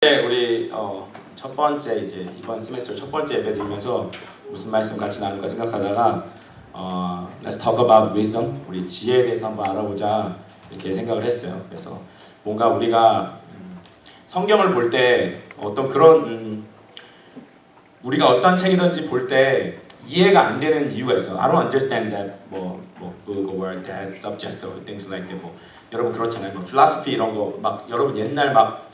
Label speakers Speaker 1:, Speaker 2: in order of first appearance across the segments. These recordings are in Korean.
Speaker 1: 우리 첫 번째 이제 이번 세메스터 첫 번째 예배 드리면서 무슨 말씀 같이 나눌까 생각하다가 Let's talk about wisdom. 우리 지혜에 대해서 한번 알아보자 이렇게 생각을 했어요. 그래서 뭔가 우리가 성경을 볼 때 어떤 그런 우리가 어떤 책이든지 볼 때 이해가 안 되는 이유가 있어요. I don't understand that 뭐 book or that subject or things like that. 뭐 여러분 그렇잖아요. 뭐 philosophy 이런 거 막 여러분 옛날 막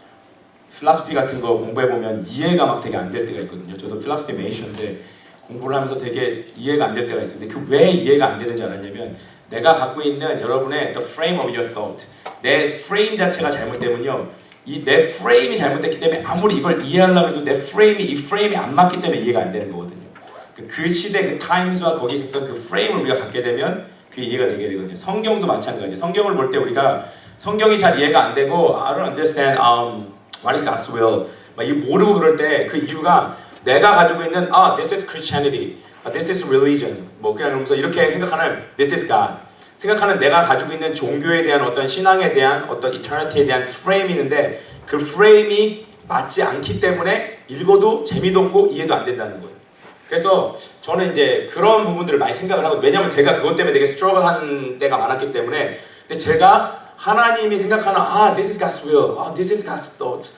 Speaker 1: 필라소피 같은 거 공부해 보면 이해가 막 되게 안 될 때가 있거든요. 저도 필라소피 메이션인데 공부를 하면서 되게 이해가 안 될 때가 있어요. 근데 그 왜 이해가 안 되는지 알았냐면 내가 갖고 있는 여러분의 the frame of your thought, 내 프레임 자체가 잘못되면요, 이 내 프레임이 잘못됐기 때문에 아무리 이걸 이해하려고 해도 내 프레임이 이 프레임이 안 맞기 때문에 이해가 안 되는 거거든요. 그 시대 그 타임스와 거기 있었던 그 프레임을 우리가 갖게 되면 그게 이해가 되게 되거든요. 성경도 마찬가지예요. 성경을 볼 때 우리가 성경이 잘 이해가 안 되고 I don't understand what is God's will? 막 이거 모르고 그럴 때 그 이유가 내가 가지고 있는 this is Christianity, this is religion, 뭐 그냥 그러면서 이렇게 생각하는 this is God, 생각하는 내가 가지고 있는 종교에 대한 어떤 신앙에 대한 어떤 eternity에 대한 프레임이 있는데 그 프레임이 맞지 않기 때문에 읽어도 재미도 없고 이해도 안 된다는 거예요. 그래서 저는 이제 그런 부분들을 많이 생각을 하고, 왜냐면 제가 그것 때문에 되게 스트러글한 때가 많았기 때문에. 근데 제가 하나님이 생각하는 this is God's will, this is God's thought,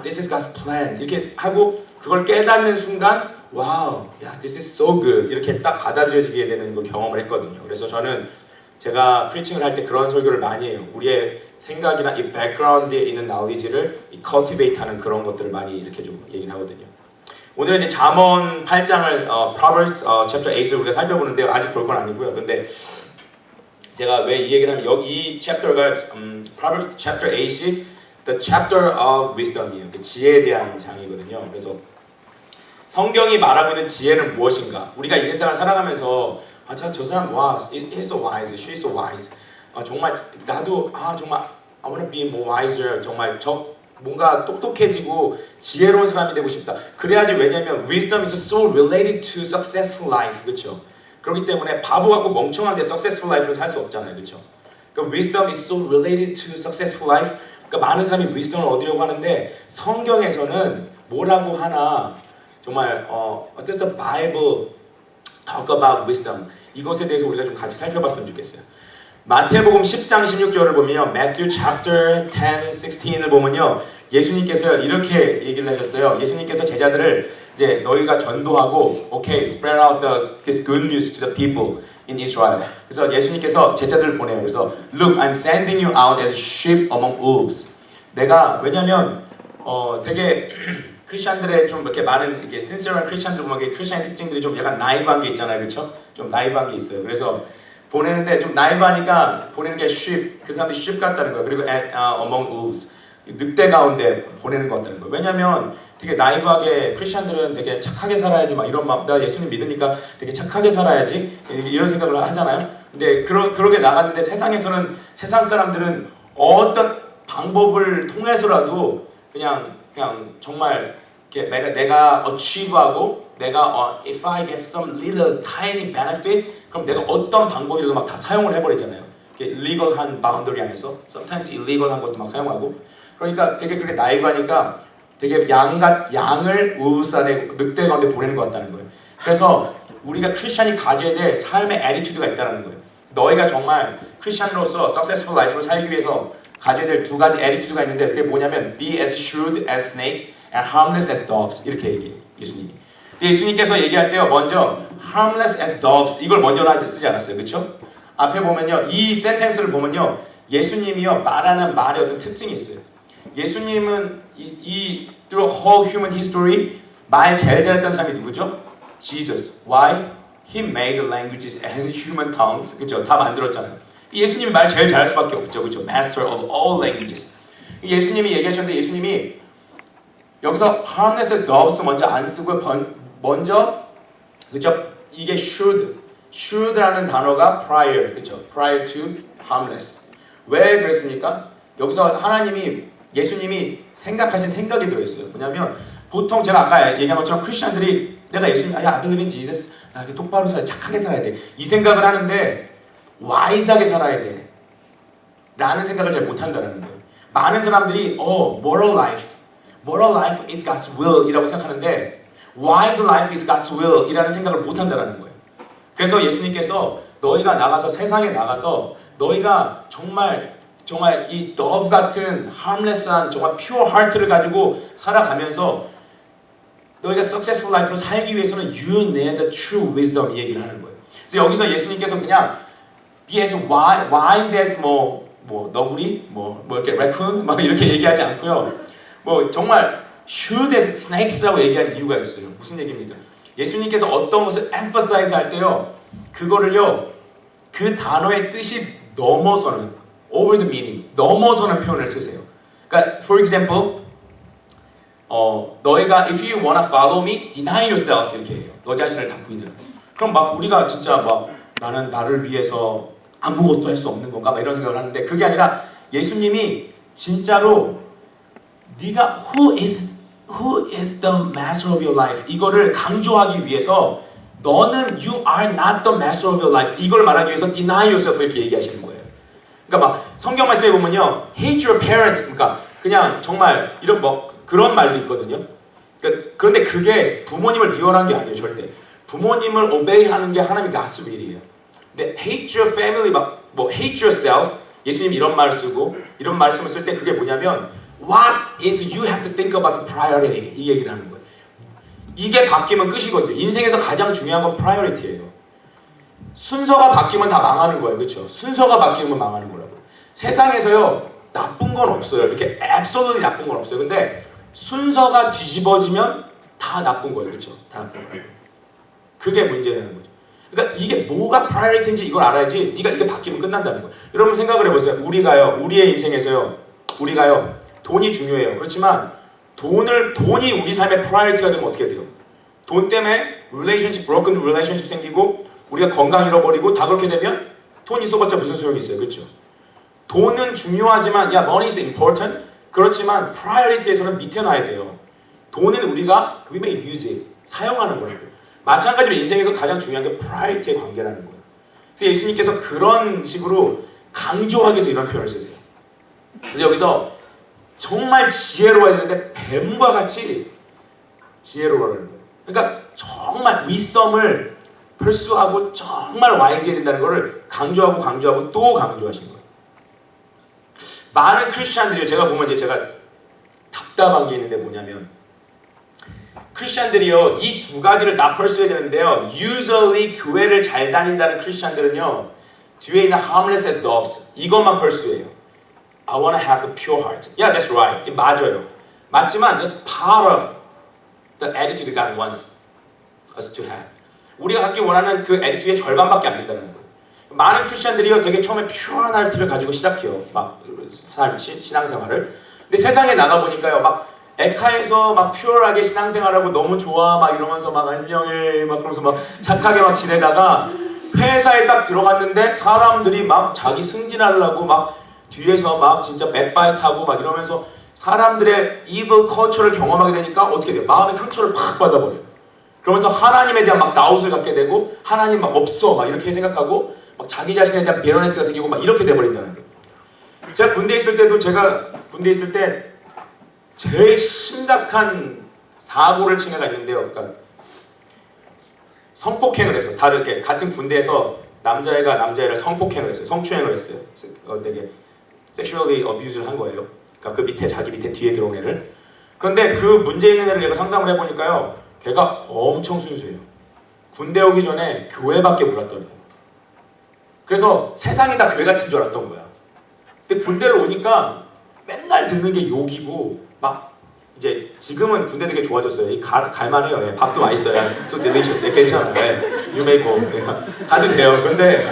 Speaker 1: this is God's plan 이렇게 하고 그걸 깨닫는 순간 와우, this is so good 이렇게 딱 받아들여지게 되는 걸 경험을 했거든요. 그래서 저는 제가 프리칭을 할 때 그런 설교를 많이 해요. 우리의 생각이나 이 백그라운드에 있는 knowledge를 cultivate하는 그런 것들을 많이 이렇게 좀 얘기를 하거든요. 오늘은 이제 잠언 8장을 Proverbs chapter 8을 우리가 살펴보는데요. 아직 볼 건 아니고요. 근데 제가 왜 이 얘기를 하면 여기 이 챕터가 Proverbs chapter 8이 the chapter of wisdom이에요. 그 지혜에 대한 장이거든요. 그래서 성경이 말하고 있는 지혜는 무엇인가? 우리가 이 세상을 살아가면서 저 사람 와, he's so wise, she's so wise. 정말 나도 정말 I want to be more wiser. 정말 뭔가 똑똑해지고 지혜로운 사람이 되고 싶다. 그래야지. 왜냐면 wisdom is so related to successful life, 그렇죠? 그렇기 때문에 바보 같고 멍청한데 successful life를 살 수 없잖아요, 그렇죠? 그러니까 wisdom is so related to successful life. 그러니까 많은 사람이 wisdom을 얻으려고 하는데 성경에서는 뭐라고 하나 정말 does the Bible talk about wisdom? 이것에 대해서 우리가 좀 같이 살펴봤으면 좋겠어요. 마태복음 10장 16절을 보면요, Matthew chapter 10, 16을 보면요, 예수님께서 이렇게 얘기를 하셨어요. 예수님께서 제자들을 이제 너희가 전도하고, okay, spread out this good news to the people in Israel. 그래서 예수님께서 제자들을 보내요. 그래서 Look, I'm sending you out as sheep among wolves. 내가 왜냐면 되게 크리스천들의 좀 이렇게 많은 이렇게 신실한 크리스천들 보면 크리스천의 특징들이 좀 약간 나이브한 게 있잖아요, 그렇죠? 좀 나이브한 게 있어요. 그래서 보내는데 좀 나이브하니까 보내는 게 sheep, 그 사람들이 sheep 같다는 거예요. 그리고 among wolves, 늑대 가운데 보내는 것 같다는 거예요. 왜냐면 되게 나이브하게 크리스천들은 되게 착하게 살아야지 막 이런 막 나 예수님 믿으니까 되게 착하게 살아야지 이런 생각을 하잖아요. 근데 그러게 나갔는데 세상에서는 세상 사람들은 어떤 방법을 통해서라도 그냥 정말 이렇게 내가 achieve하고 내가 if I get some little tiny benefit 그럼 내가 어떤 방법이라도 막 다 사용을 해버리잖아요. legal한 바운더리 안에서 sometimes illegal한 것도 막 사용하고. 그러니까 되게 그렇게 나이브하니까 되게 양을 우스 안에 늑대 가운데 보내는 것 같다는 거예요. 그래서 우리가 크리스천이 가져야 될 삶의 애티튜드가 있다는 거예요. 너희가 정말 크리스천으로서 successful life를 살기 위해서 가져야 될 두 가지 애티튜드가 있는데 그게 뭐냐면 be as shrewd as snakes and harmless as doves 이렇게 얘기해요, 예수님이. 예수님께서 얘기할 때요, 먼저 harmless as doves 이걸 먼저 쓰지 않았어요, 그렇죠? 앞에 보면요, 이 센텐스를 보면요, 예수님이요 말하는 말의 어떤 특징이 있어요. 예수님은 through whole human history 말 제일 잘했던 사람이 누구죠? Jesus. Why? He made the languages and human tongues. 그렇죠? 다 만들었잖아요. 예수님이 말 제일 잘할 수밖에 없죠, 그렇죠? Master of all languages. 예수님이 얘기하셨는데 예수님이 여기서 harmless as doves 먼저 안 쓰고 먼저 그렇죠? 이게 shrewd라는 단어가 prior, 그렇죠? prior to harmless. 왜 그랬습니까? 여기서 예수님이 생각하신 생각이 들어있어요. 뭐냐면 보통 제가 아까 얘기한 것처럼 크리스천들이 내가 예수님, I believe in Jesus, 나 똑바로 살아야 착하게 살아야 돼 이 생각을 하는데 와이즈하게 살아야 돼 라는 생각을 잘 못한다는 거예요. 많은 사람들이 moral life, moral life is God's will 이라고 생각하는데 wise life is God's will 이라는 생각을 못한다는 거예요. 그래서 예수님께서 너희가 나가서 세상에 나가서 너희가 정말 이 dove 같은 harmless한 정말 pure heart를 가지고 살아가면서 너희가 successful life로 살기 위해서는 you need the true wisdom 이 얘기를 하는 거예요. 그래서 여기서 예수님께서 그냥 be as wise as 너구리 이렇게 raccoon 막 이렇게 얘기하지 않고요. 정말 shrewd as snakes라고 얘기하는 이유가 있어요. 무슨 얘기입니까? 예수님께서 어떤 것을 emphasize 할 때요, 그거를요, 그 단어의 뜻이 넘어서는 over the meaning, 넘어서는 표현을 쓰세요. 그러니까 for example, 너희가 if you wanna follow me, deny yourself 이렇게 해요. 너 자신을 다 부인해라. 그럼 막 우리가 진짜 나는 나를 위해서 아무것도 할 수 없는 건가? 이런 생각을 하는데 그게 아니라 예수님이 진짜로 네가 who is the master of your life 이거를 강조하기 위해서 너는 you are not the master of your life 이걸 말하기 위해서 deny yourself 이렇게 얘기하시는 거예요. 그러니까 막 성경 말씀에 보면요 hate your parents 그러니까 그냥 정말 이런 그런 말도 있거든요. 그런데 그게 부모님을 미워하는 게 아니에요. 절대 부모님을 obey하는 게 하나님의 God's will이에요. 근데 hate your family hate yourself 예수님이 이런 말 쓰고 이런 말씀을 쓸 때 그게 뭐냐면 what is you have to think about the priority 이 얘기를 하는 거예요. 이게 바뀌면 끝이거든요. 인생에서 가장 중요한 건 priority예요. 순서가 바뀌면 다 망하는 거예요. 그렇죠? 순서가 바뀌면 망하는 거라고. 세상에서요 나쁜 건 없어요. 이렇게 absolutely 나쁜 건 없어요. 근데 순서가 뒤집어지면 다 나쁜 거예요. 그렇죠? 다 나쁜 거예요. 그게 문제라는 거죠. 그러니까 이게 뭐가 프라이어리티인지 이걸 알아야지 네가 이게 바뀌면 끝난다는 거예요. 여러분 생각을 해보세요. 우리의 인생에서요 돈이 중요해요. 그렇지만 돈이 우리 삶의 프라이어리티가 되면 어떻게 돼요? 돈 때문에 broken relationship 생기고 우리가 건강 잃어버리고 다 그렇게 되면 돈 있어봤자 무슨 소용이 있어요. 그렇죠? 돈은 중요하지만 money is important 그렇지만 프라이어리티에서는 밑에 놔야 돼요. 돈은 우리가 we may use it 사용하는 거라고요. 마찬가지로 인생에서 가장 중요한 게 프라이어리티의 관계라는 거예요. 그래서 예수님께서 그런 식으로 강조하기 위해서 이런 표현을 쓰세요. 그래서 여기서 정말 지혜로워야 되는데 뱀과 같이 지혜로워라는 거예요. 그러니까 정말 wisdom을 pursue하고 정말 wise해야 된다는 것을 강조하고 또 강조하신 거예요. 많은 크리스찬들이요. 제가 보면 제가 답답한 게 있는데 뭐냐면 크리스찬들이요 이 두 가지를 다 펄스해야 되는데요 usually 교회를 잘 다닌다는 크리스찬들은요 뒤에 있는 harmless as doves 이것만 펄스해요. I want to have the pure heart. Yeah, that's right. 맞아요. 맞지만 just part of the attitude God wants us to have. 우리가 갖기 원하는 그 attitude의 절반밖에 안 된다는 거예요. 많은 크리스찬들이요 되게 처음에 pure heart를 가지고 시작해요. 신앙생활을. 근데 세상에 나가 보니까요 에카에서 pure하게 신앙생활하고 너무 좋아 이러면서 안녕해 그러면서 착하게 지내다가 회사에 딱 들어갔는데 사람들이 자기 승진하려고 뒤에서 진짜 백바이트하고 이러면서 사람들의 evil culture를 경험하게 되니까 어떻게 돼요? 마음의 상처를 팍 받아버려요. 그러면서 하나님에 대한 다웃을 갖게 되고 하나님 없어 이렇게 생각하고 자기 자신에 대한 bitterness가 생기고 이렇게 돼버린다는 거예요. 제가 군대에 있을 때 제일 심각한 사고를 친 애가 있는데요. 그러니까 성폭행을 했어. 다르게 같은 군대에서 남자애가 남자애를 성폭행을 했어요. 성추행을 했어요. 되게 sexually abuse를 한 거예요. 그러니까 자기 밑에 뒤에 들어온 애를. 그런데 그 문제 있는 애를 내가 상담을 해보니까요. 걔가 엄청 순수해요. 군대 오기 전에 교회밖에 몰랐더래요. 그래서 세상이 다 교회 같은 줄 알았던 거야. 근데 군대를 오니까 맨날 듣는 게 욕이고 이제 지금은 군대 되게 좋아졌어요. 갈만해요. 밥도 맛있어요. So delicious. 괜찮아요. You may go. 가도 돼요. 근데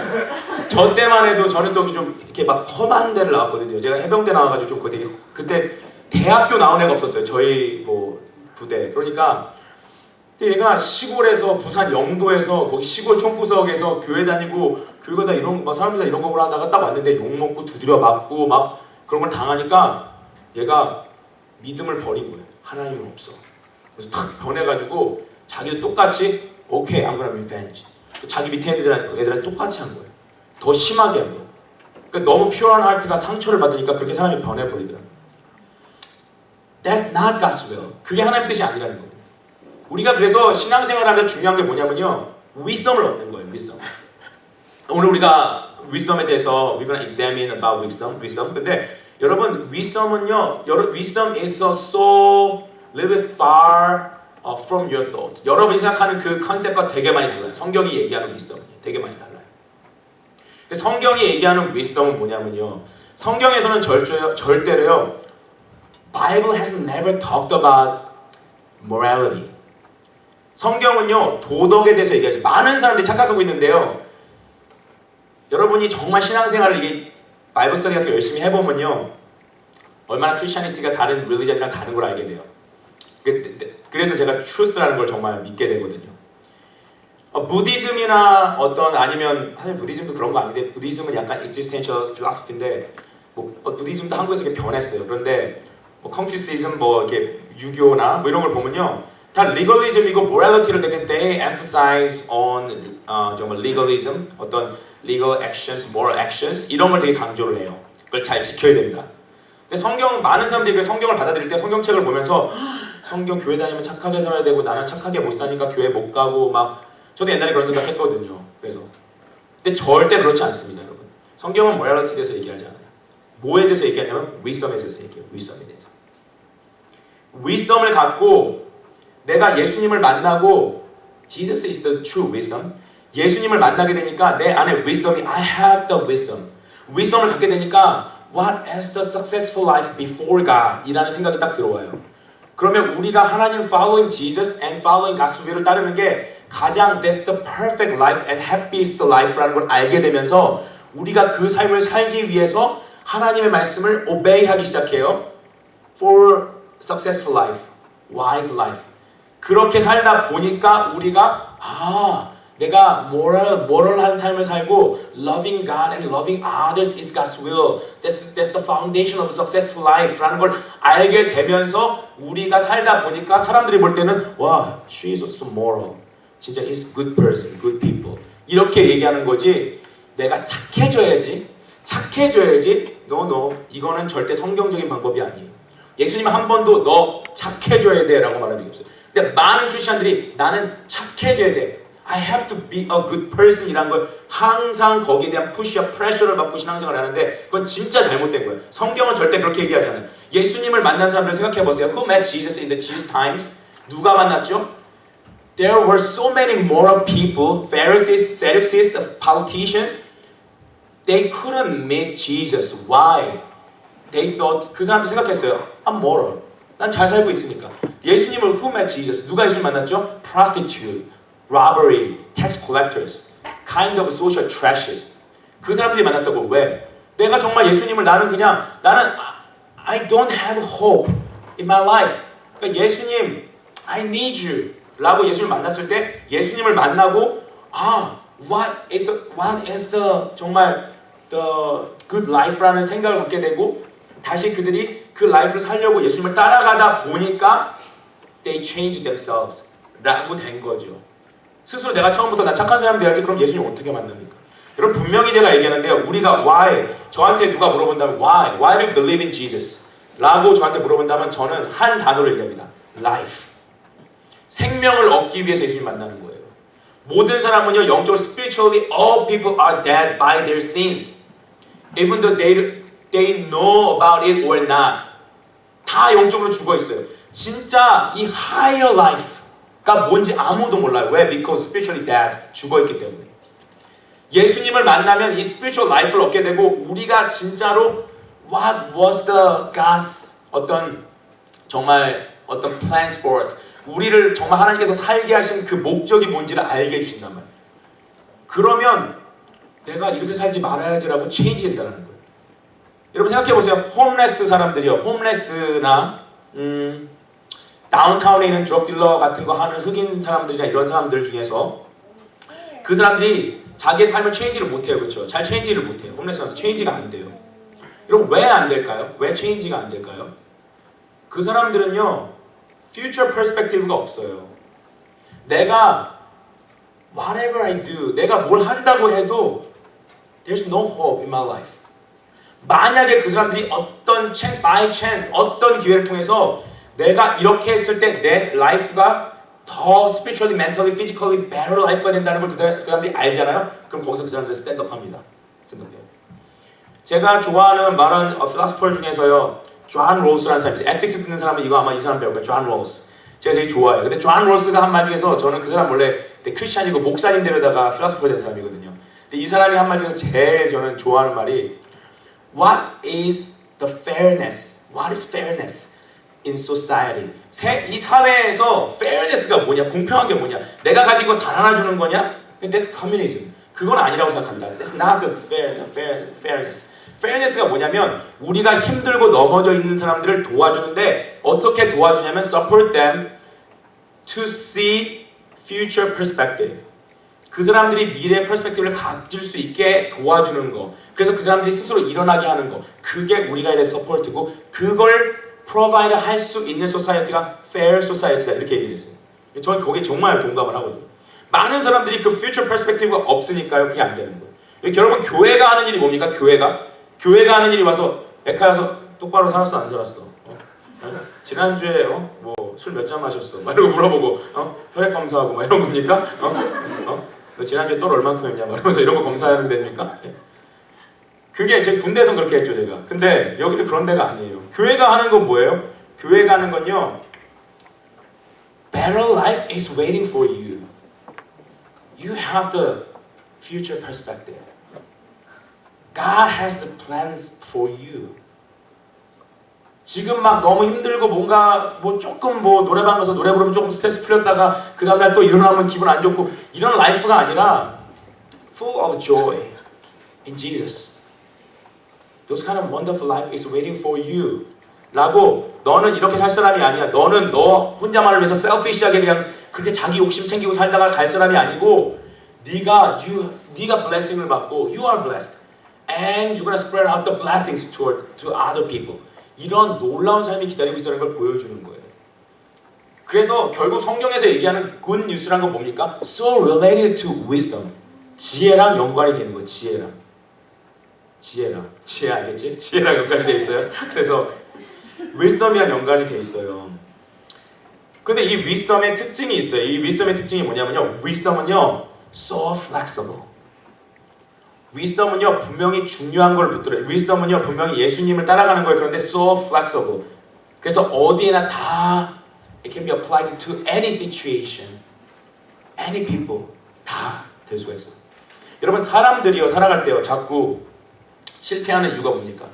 Speaker 1: 저 때만 해도 저는 또 좀 이렇게 험한 데를 나왔거든요. 제가 해병대 나와가지고 좀 되게 그때 대학교 나온 애가 없었어요. 저희 부대. 그러니까 얘가 시골에서 부산 영도에서 거기 시골 총구석에서 교회 다니고 교회다 이런 사람들 다 이런 거 하다가 딱 왔는데 욕 먹고 두드려 맞고 그런 걸 당하니까 얘가 믿음을 버린 거예요. 하나님은 없어. 그래서 탁 변해가지고 자기도 똑같이 오케이, I'm gonna revenge. 자기 밑에 애들한테 똑같이 한 거예요. 더 심하게 한 거예요. 그러니까 너무 퓨어한 하트가 상처를 받으니까 그렇게 사람이 변해버리더라고요. That's not God's will. 그게 하나님의 뜻이 아니라는 거예요. 우리가 그래서 신앙생활하면서 중요한 게 뭐냐면요. wisdom을 얻는 거예요. wisdom. 오늘 우리가 wisdom에 대해서 we're gonna examine about wisdom. 근데 여러분 wisdom은요. wisdom is so little bit far from your thought. 여러분이 생각하는 그 컨셉과 되게 많이 달라요. 성경이 얘기하는 wisdom이 되게 많이 달라요. 성경이 얘기하는 wisdom은 뭐냐면요. 성경에서는 절대로요. Bible has never talked about morality. 성경은요. 도덕에 대해서 얘기하죠. 많은 사람들이 착각하고 있는데요. 여러분이 정말 신앙생활을 이게 바이블 스터디 같은 거 열심히 해보면요. 얼마나 크리스천리티가 다른 릴리전이랑 다른 걸 알게 돼요. 그래서 제가 truth라는 걸 정말 믿게 되거든요. 부디즘이나 어떤 아니면 사실 부디즘도 그런 거 아닌데 부디즘은 약간 existential philosophy인데 부디즘도 한국에서 이렇게 변했어요. 그런데 컨퓨시즘 이렇게 유교나 이런 걸 보면요. 다 legalism이고 morality를 되게 they emphasize on 정말 legalism, 어떤 legal actions, moral actions 이런 걸 되게 강조를 해요. 그걸 잘 지켜야 된다. 근데 많은 사람들이 성경을 받아들일 때 성경책을 보면서 성경 교회 다니면 착하게 살아야 되고 나는 착하게 못 사니까 교회 못 가고 저도 옛날에 그런 생각 했거든요. 근데 절대 그렇지 않습니다, 여러분. 성경은 morality에 대해서 얘기하지 않아요. 뭐에 대해서 얘기하냐면 wisdom에 대해서 얘기해요. wisdom에 대해서. wisdom을 갖고 내가 예수님을 만나고 Jesus is the true wisdom. 예수님을 만나게 되니까 내 안에 wisdom이 I have the wisdom. wisdom을 갖게 되니까 what is the successful life before God? 이라는 생각이 딱 들어와요. 그러면 우리가 하나님 following Jesus and following God's will을 따르는 게 가장 that's the perfect life and happiest life라는 걸 알게 되면서 우리가 그 삶을 살기 위해서 하나님의 말씀을 obey하기 시작해요. For successful life, wise life. 그렇게 살다 보니까 우리가 내가 moral한 삶을 살고 loving God and loving others is God's will. That's the foundation of a successful life라는 걸 알게 되면서 우리가 살다 보니까 사람들이 볼 때는 와, she is so moral. 진짜 is good person, good people. 이렇게 얘기하는 거지. 내가 착해져야지. No. 이거는 절대 성경적인 방법이 아니에요. 예수님은 한 번도 너 착해져야 돼 라고 말한 적이 없어요. 근데 많은 크리스천들이 나는 착해져야 돼. I have to be a good person 이란 걸 항상 거기에 대한 푸시와 프레셔를 받고 신앙생활을 하는데 그건 진짜 잘못된 거예요. 성경은 절대 그렇게 얘기하지 않아요. 예수님을 만난 사람들 생각해 보세요. Who met Jesus in the Jesus times? 누가 만났죠? There were so many moral people, Pharisees, Sadducees, politicians. They couldn't meet Jesus. Why? They thought, 그 사람들 생각했어요. I'm moral. 난 잘 살고 있으니까. 예수님을 who met Jesus? 누가 예수님 만났죠? Prostitute, robbery, tax collectors, kind of social trashes. 그 사람들이 만났다고. 왜? 내가 정말 예수님을 나는 I don't have hope in my life. 그러니까 예수님, I need you. 라고 예수님을 만났을 때 예수님을 만나고 what is the 정말 the good life라는 생각을 갖게 되고 다시 그들이 그 라이프를 살려고 예수님을 따라가다 보니까 they changed themselves 라고 된 거죠. 스스로 내가 처음부터 나 착한 사람 돼야지 그럼 예수님 어떻게 만납니까? 여러분 분명히 제가 얘기하는데요. 우리가 why 저한테 누가 물어본다면 why do you believe in Jesus? 라고 저한테 물어본다면 저는 한 단어를 얘기합니다. life. 생명을 얻기 위해서 예수님 만나는 거예요. 모든 사람은요 영적으로 spiritually all people are dead by their sins. Even though they know about it or not. 다 영적으로 죽어 있어요. 진짜 이 higher life가 뭔지 아무도 몰라요. 왜? Because spiritually dead. 죽어 있기 때문에. 예수님을 만나면 이 spiritual life를 얻게 되고 우리가 진짜로 what was the God's 어떤 plans for us. 우리를 정말 하나님께서 살게 하신 그 목적이 뭔지를 알게 해주신단 말이에요. 그러면 내가 이렇게 살지 말아야지라고 체인지 된다는 거예요. 여러분 생각해보세요. 홈레스 사람들이요. 홈레스나 다운타운에 있는 드럭딜러 같은 거 하는 흑인 사람들이나 이런 사람들 중에서 그 사람들이 자기의 삶을 체인지를 못해요. 그렇죠? 잘 체인지를 못해요. 홈레스 사람들 체인지가 안 돼요. 여러분 왜 안 될까요? 왜 체인지가 안 될까요? 그 사람들은요. future perspective가 없어요. 내가 whatever I do, 내가 뭘 한다고 해도 there's no hope in my life. 만약에 그 사람들이 어떤 by chance, 어떤 기회를 통해서 내가 이렇게 했을 때 내 라이프가 더 spiritually, mentally, physically better life가 된다는 걸 그 사람들이 알잖아요. 그럼 거기서 그 사람들 스탠드업합니다. 스탠드업해요. 제가 좋아하는 말은 필로소퍼 중에서요. 존 롤스라는 사람이 있어요. 에틱스 듣는 사람은 이거 아마 이 사람 배울 거예요. 존 롤스. 제가 되게 좋아해요. 근데 존 롤스가 한 말 중에서 저는 그 사람 원래 크리스찬이고 목사님 데려다가 필로소퍼 된 사람이거든요. 근데 이 사람이 한 말 중에서 제일 저는 좋아하는 말이 What is the fairness? What is fairness in society? 이 사회에서 fairness가 뭐냐? 공평한 게 뭐냐? 내가 가진 거 다 나눠주는 거냐? That's communism. 그건 아니라고 생각합니다. That's not the fairness. fairness가 뭐냐면 우리가 힘들고 넘어져 있는 사람들을 도와주는데 어떻게 도와주냐면 support them to see future perspective. 그 사람들이 미래의 퍼스펙티브를 가질 수 있게 도와주는 거. 그래서 그 사람들이 스스로 일어나게 하는 거. 그게 우리가 해야 될 서포트고 그걸 프로바이드 할 수 있는 소사이어티가 fair society다 이렇게 얘기를 했어요. 저는 거기에 정말 동감을 하거든요. 많은 사람들이 그 future perspective가 없으니까요. 그게 안 되는 거예요. 여러분 교회가 하는 일이 뭡니까? 교회가 하는 일이 와서 에카야 와서 똑바로 살았어 안 살았어? 지난주에 뭐 술 몇 잔 마셨어? 막 이러고 물어보고 혈액 검사하고 막 이런 겁니까? 너 지난주에 또 얼만큼 했냐? 막 이러면서 이런 거 검사하는 데입니까? 그게 제 군대에서 그렇게 했죠 제가. 근데 여기도 그런 데가 아니에요. 교회가 하는 건 뭐예요? 교회가 하는 건요. Better life is waiting for you. You have the future perspective. God has the plans for you. 지금 막 너무 힘들고 뭔가 뭐 조금 뭐 노래방 가서 노래 부르면 조금 스트레스 풀렸다가 그 다음날 또 일어나면 기분 안 좋고 이런 라이프가 아니라 full of joy in Jesus. Those kind of wonderful life is waiting for you. 라고 너는 이렇게 살 사람이 아니야. 너는 너 혼자만을 위해서 selfish하게 그냥 그렇게 자기 욕심 챙기고 살다가 갈 사람이 아니고 네가 blessing을 받고 you are blessed and you're gonna spread out the blessings to other people. 이런 놀라운 삶이 기다리고 있다는 걸 보여주는 거예요. 그래서 결국 성경에서 얘기하는 good news란 건 뭡니까? So related to wisdom. 지혜랑 연관이 되는 거예요. 지혜 알겠지? 지혜랑 연관이 돼 있어요. 그래서 wisdom이랑 연관이 돼 있어요. 근데 이 wisdom의 특징이 있어요. 이 wisdom의 특징이 뭐냐면요. wisdom은요 so flexible. wisdom은요 분명히 중요한 걸 붙들어요. wisdom은요 분명히 예수님을 따라가는 거예요. 그런데 so flexible. 그래서 어디에나 다 it can be applied to any situation, any people 다 될 수가 있어요. 여러분 사람들이요 살아갈 때요 자꾸 실패하는 이유가 뭡니까?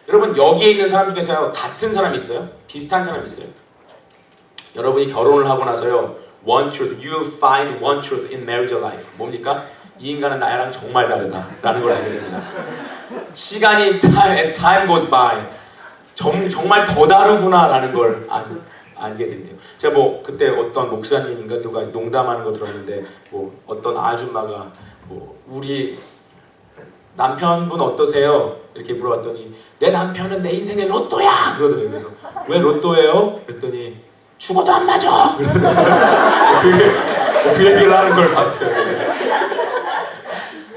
Speaker 1: 여러분 여기에 있는 사람 중에서요 같은 사람이 있어요? 비슷한 사람이 있어요? 여러분이 결혼을 하고 나서요 one truth, you find one truth in marriage life. 뭡니까? 이 인간은 나랑 정말 다르다라는 걸 알게 됩니다. 시간이 as time goes by 정말 더 다르구나라는 걸 알게 된대요. 제가 뭐 그때 어떤 목사님인가 누가 농담하는 거 들었는데 뭐 어떤 아줌마가 뭐 우리 남편분 어떠세요? 이렇게 물어봤더니 내 남편은 내 인생의 로또야! 그러더래요. 그래서 왜 로또예요? 그랬더니 죽어도 안 맞아! 그 얘기를 하는 걸 봤어요.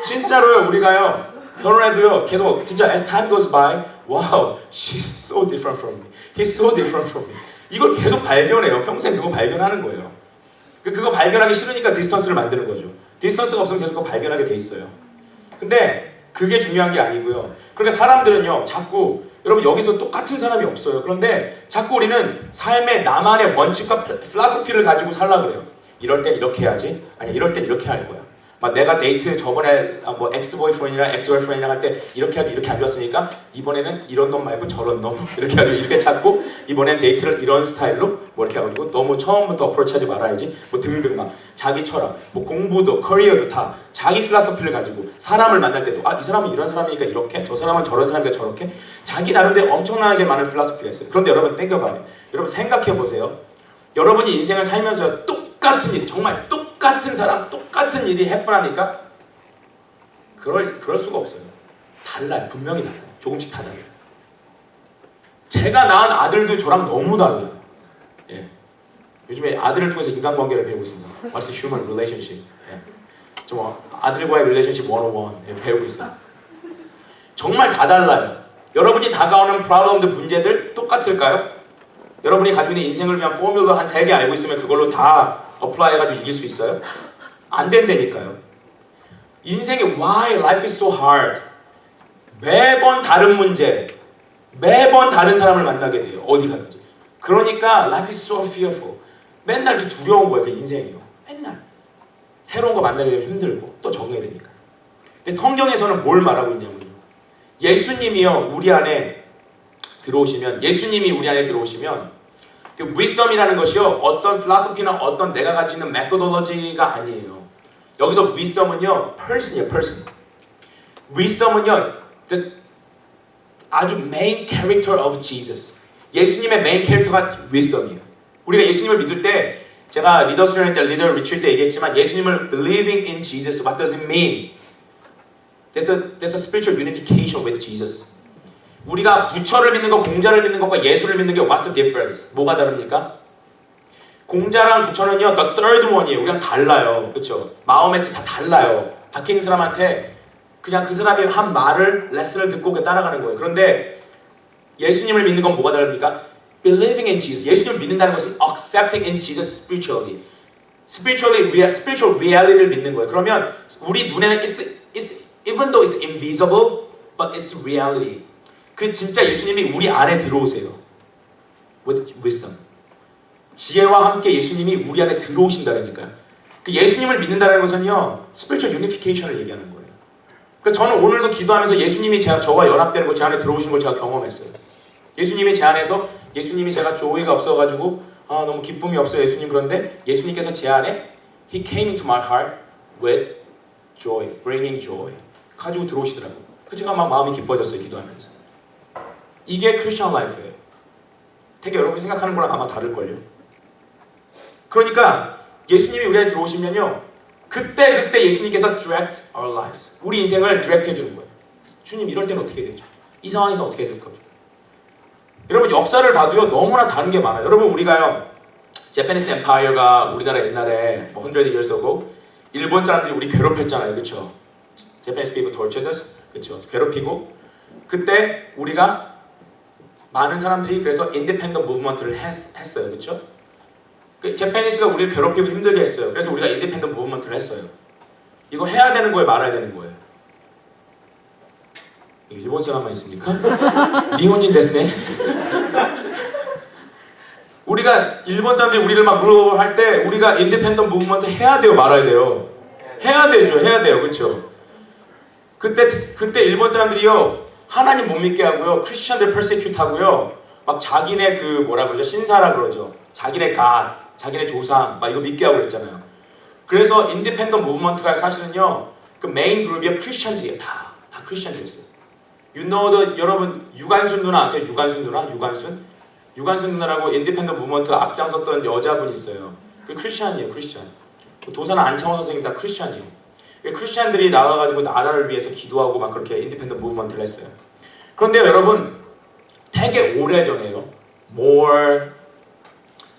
Speaker 1: 진짜로요. 우리가요 결혼해도요 계속 진짜 as time goes by wow, she's so different from me. He's so different from me. 이걸 계속 발견해요. 평생 그거 발견하는 거예요. 그거 발견하기 싫으니까 디스턴스를 만드는 거죠. 디스턴스가 없으면 계속 그거 발견하게 돼 있어요. 근데 그게 중요한 게 아니고요. 그러니까 사람들은요 자꾸 여러분 여기서 똑같은 사람이 없어요. 그런데 자꾸 우리는 삶의 나만의 원칙과 필로소피를 가지고 살라 그래요. 이럴 땐 이렇게 해야지. 아니 이럴 땐 이렇게 할 거야. 막 내가 데이트 저번에 뭐 엑스보이프렌이랑 엑스걸프렌이랑 할 때 이렇게 하기 이렇게 안 좋았으니까 이번에는 이런 놈 말고 저런 놈 이렇게 하고 이렇게 찾고 이번엔 데이트를 이런 스타일로 뭐 이렇게 하고 너무 처음부터 어프로치하지 말아야지 뭐 등등 막 자기 철학 뭐 공부도 커리어도 다 자기 필로소피를 가지고 사람을 만날 때도 아 이 사람은 이런 사람이니까 이렇게 저 사람은 저런 사람이니까 저렇게 자기 나름대로 엄청나게 많은 필로소피가 있어요. 그런데 여러분 생각해봐요. 여러분 생각해보세요. 여러분이 인생을 살면서 똑같은 일이 정말 똑같은 사람 똑같은 일이 해프합니까? 그럴 수가 없어요. 달라요. 분명히 달라요. 조금씩 다 달라요. 제가 낳은 아들도 저랑 너무 달라요. 예. 요즘에 아들을 통해서 인간관계를 배우고 있습니다. What's the human relationship? 예. 좀 아들과의 relationship 101 예, 배우고 있어요. 정말 다 달라요. 여러분이 다가오는 problem들 문제들 똑같을까요? 여러분이 가지고 있는 인생을 위한 포뮬러 한 3개 알고 있으면 그걸로 다 어플라이 해가지고 이길 수 있어요? 안 된다니까요. 인생이 why life is so hard. 매번 다른 문제, 매번 다른 사람을 만나게 돼요. 어디 가든지. 그러니까 life is so fearful. 맨날 이렇게 두려운 거예요. 그 인생이요. 맨날. 새로운 거 만나기 되면 힘들고 또 적응해야 되니까. 근데 성경에서는 뭘 말하고 있냐면요. 예수님이요. 우리 안에 들어오시면 그 wisdom이라는 것이요. 어떤 필로소피나 어떤 내가 가지고 있는 메소돌로지가 아니에요. 여기서 wisdom은요. person이에요. person. wisdom은요. 아주 main character of Jesus. 예수님의 메인 캐릭터가 wisdom이에요. 우리가 예수님을 믿을 때 제가 리더 수련회 때 리더 리트리트 때 얘기했지만 예수님을 believing in Jesus, what does it mean? There's a spiritual unification with Jesus. 우리가 부처를 믿는 것, 공자를 믿는 것과 예수를 믿는 게 what's the difference? 뭐가 다릅니까? 공자랑 부처는요, the third one이에요. 우리랑 달라요. 그렇죠? 마음에 다 달라요. 박혀 있는 사람한테 그냥 그 사람이 한 말을 레슨을 듣고 그냥 따라가는 거예요. 그런데 예수님을 믿는 건 뭐가 다릅니까? Believing in Jesus. 예수님을 믿는다는 것은 accepting in Jesus spiritually. spiritual reality를 믿는 거예요. 그러면 우리 눈에는 it's even though it's invisible, but it's reality. 그 진짜 예수님이 우리 안에 들어오세요. With wisdom. 지혜와 함께 예수님이 우리 안에 들어오신다니까요. 그 예수님을 믿는다는 것은요, spiritual unification을 얘기하는 거예요. 그러니까 저는 오늘도 기도하면서 예수님이 저와 연합되는 거 제 안에 들어오신 걸 제가 경험했어요. 예수님이 제 안에서 예수님이 제가 조이가 없어가지고 너무 기쁨이 없어요 예수님. 그런데 예수님께서 제 안에 He came into my heart with joy, bringing joy 가지고 들어오시더라고요. 그 제가 막 마음이 기뻐졌어요 기도하면서. 이게 크리스천 라이프예요. 되게 여러분이 생각하는 거랑 아마 다를걸요. 그러니까 예수님이 우리 안에 들어오시면요 그때 예수님께서 direct our lives. 우리 인생을 direct 해주는 거예요. 주님 이럴 때는 어떻게 되죠? 이 상황에서 어떻게 될 거죠? 여러분 역사를 봐도요 너무나 다른 게 많아요. 여러분 우리가요 제페니스 엠파이어가 우리나라 옛날에 100 years ago 일본 사람들이 우리 괴롭혔잖아요. 그렇죠? Japanese people tortured us. 그렇죠? 괴롭히고 그때 우리가 많은 사람들이 그래서 인디펜던트 무브먼트를 했어요. 그렇죠? 그 제페니스가 우리를 괴롭히고 힘들게 했어요. 그래서 우리가 인디펜던트 무브먼트를 했어요. 이거 해야 되는 거예요? 말아야 되는 거예요? 일본 사람만 있습니까? 니혼진 데스네. 우리가 일본 사람들이 우리를 막 물어할 때 우리가 인디펜던트 무브먼트 해야 돼요? 말아야 돼요? 해야 되죠. 해야 돼요. 그렇죠? 그때 일본 사람들이요 하나님 못 믿게 하고요 크리스천들 퍼세큐트 하고요 막 자기네 그 뭐라 그러죠? 신사라 그러죠. 자기네 갓, 자기네 조상 막 이거 믿게 하고 그랬잖아요. 그래서 인디펜던트 무브먼트가 사실은요 그 메인 그룹이 크리스천들이에요. 다 크리스천들이었어요. You know the, 여러분 유관순 누나 아세요? 유관순 누나? 유관순 누나라고 인디펜던트 무브먼트 앞장섰던 여자분이 있어요. 그 크리스천이에요. 크리스천. 도사는 안창호 선생님 다 크리스천이에요. 크리스천들이 나가가지고 나라를 위해서 기도하고 막 그렇게 인디펜던트 무브먼트를 했어요. 그런데 여러분 되게 오래전에요.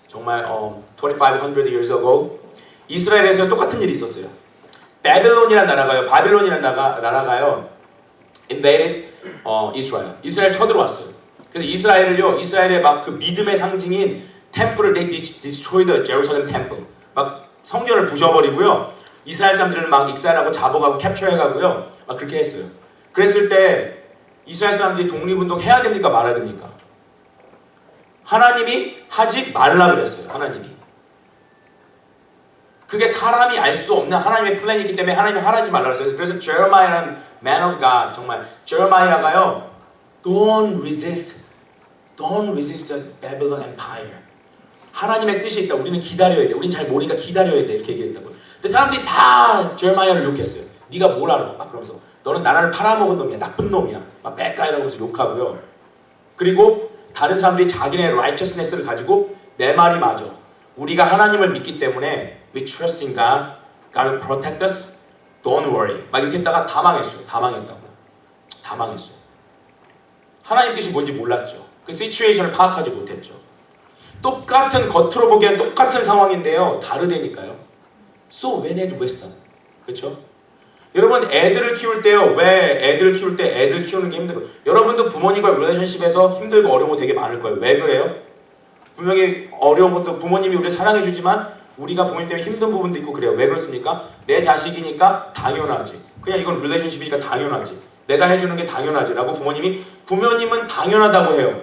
Speaker 1: 정말 2500 years ago 이스라엘에서 똑같은 일이 있었어요. 바빌론이라는 나라가요 invaded 이스라엘 쳐들어왔어요. 그래서 이스라엘의 막 그 믿음의 상징인 템플을 they destroyed the Jerusalem temple. 막 성전을 부셔버리고요. 이스라엘 사람들을 막 익살하고 잡아가고 캡처해가고요. 막 그렇게 했어요. 그랬을 때 이스라엘 사람들이 독립운동 해야 됩니까? 말아야 됩니까? 하나님이 하지 말라 그랬어요. 하나님이. 그게 사람이 알 수 없는 하나님의 플랜이기 때문에 하나님이 하지 말라 그랬어요. 그래서 제레마야는 man of God 정말 제레마야가요 Don't resist the Babylon Empire. 하나님의 뜻이 있다. 우리는 기다려야 돼. 우린 잘 모르니까 기다려야 돼. 이렇게 얘기했다고요. 근데 사람들이 다 제레마야를 욕했어요. 네가 뭘 알아? 막 그러면서 너는 나라를 팔아먹은 놈이야. 나쁜 놈이야. 막 백가이라고 해서 욕하고요. 그리고 다른 사람들이 자기네 righteousness를 가지고 내 말이 맞아. 우리가 하나님을 믿기 때문에 we trust in God. God will protect us. Don't worry. 막 이렇게 했다가 다 망했어요. 다 망했어요. 하나님 뜻이 뭔지 몰랐죠. 그 시츄에이션을 파악하지 못했죠. 똑같은 겉으로 보기에는 똑같은 상황인데요. 다르다니까요. So we need wisdom. 그렇죠? 여러분 애들을 키울 때요. 왜 애들 키우는 게 힘들어요? 여러분도 부모님과 릴레이션십에서 힘들고 어려운 거 되게 많을 거예요. 왜 그래요? 분명히 어려운 것도 부모님이 우리를 사랑해주지만 우리가 부모님 때문에 힘든 부분도 있고 그래요. 왜 그렇습니까? 내 자식이니까 당연하지. 그냥 이건 릴레이션십이니까 당연하지. 내가 해주는 게 당연하지 라고 부모님은 당연하다고 해요.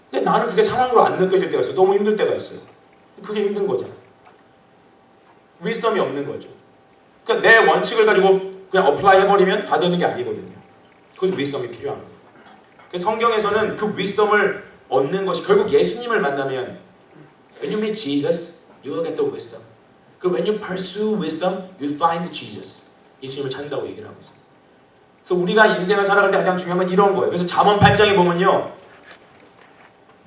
Speaker 1: 근데 나는 그게 사랑으로 안 느껴질 때가 있어요. 너무 힘들 때가 있어요. 그게 힘든 거잖아. 위스덤이 없는 거죠. 그러니까 내 원칙을 가지고 그냥 어플라이 해버리면 다 되는 게 아니거든요. 그래서 위스덤이 필요한 거예요. 그래서 성경에서는 그 위스덤을 얻는 것이 결국 예수님을 만나면 When you meet Jesus, you will get the wisdom. 그리고 when you pursue wisdom, you find Jesus. 예수님을 찾는다고 얘기를 하고 있어요. 그래서 우리가 인생을 살아갈 때 가장 중요한 건 이런 거예요. 그래서 잠언 8장에 보면요.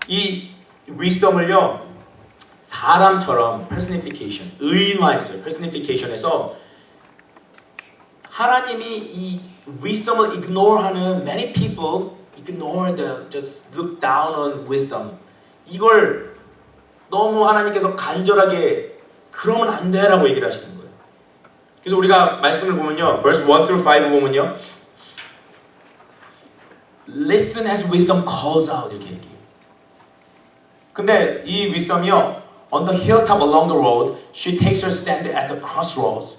Speaker 1: 이 wisdom을요. 사람처럼 personification, 의인화했어요. personification에서 하나님이 이 wisdom을 ignore하는 many people ignore the just look down on wisdom. 이걸 너무 하나님께서 간절하게 그러면 안 돼라고 얘기를 하시는 거예요. 그래서 우리가 말씀을 보면요. verse 1 through 5 보면요. Listen as wisdom calls out 이렇게 얘기해요. 근데 이 wisdom이요. On the hilltop along the road, she takes her stand at the crossroads.